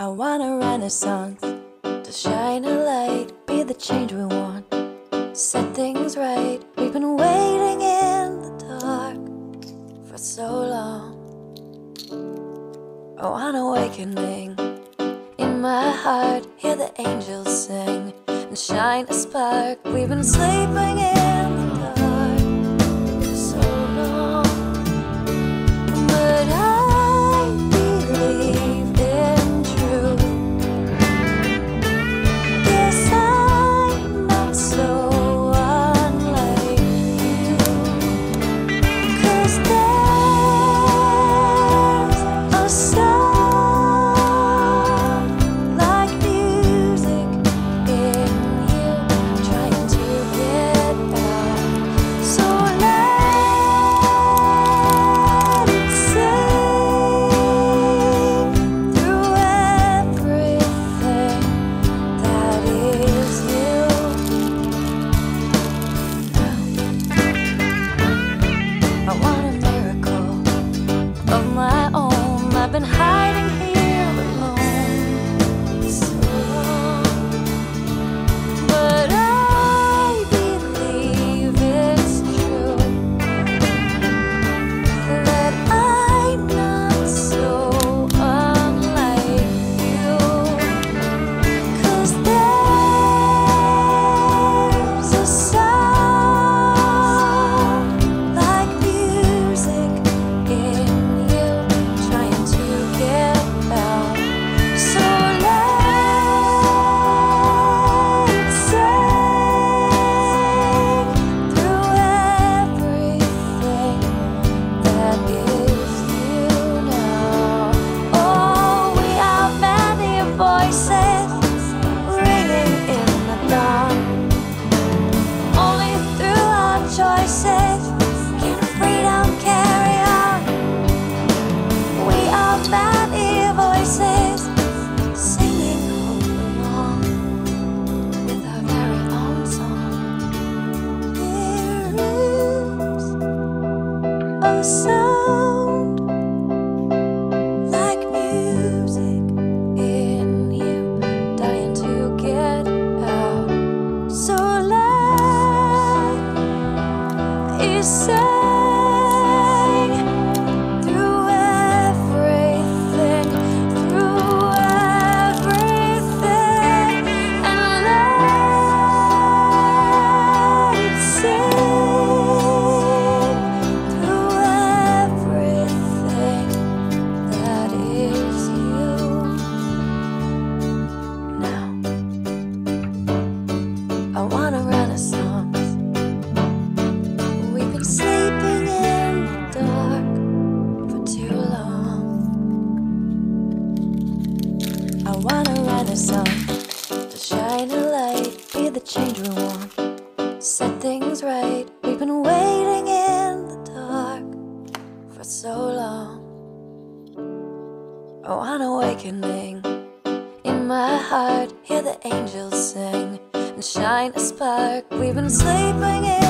I want a renaissance to shine a light, be the change we want, set things right. We've been waiting in the dark for so long. I want awakening in my heart, hear the angels sing and shine a spark. We've been sleeping in the dark for so long, but I believe in truth. Yes, I'm not so unlike you, 'cause there's a sound like music in you, trying to get out. So let it sing through everything that is you. I want a miracle of my own. I've been hiding here alone so long, but I believe it's true that I'm not so unlike you, 'cause there's a sound like music in you, trying to get out. So let's sing through everything that is you now. Oh, we are many voices ringing in the dark. Only through our choices can freedom carry on. We are many voices singing all along with our very own song. There is a sound like music in you, dying to get out. So let it sing through everything, and let it sing through everything that is you now. I want a renaissance. We've been sleeping in the dark for too long. I want a renaissance to shine a light, be the change we want, set things right. We've been waiting in the dark for so long. I want awakening in my heart, hear the angels sing and shine a spark. We've been sleeping in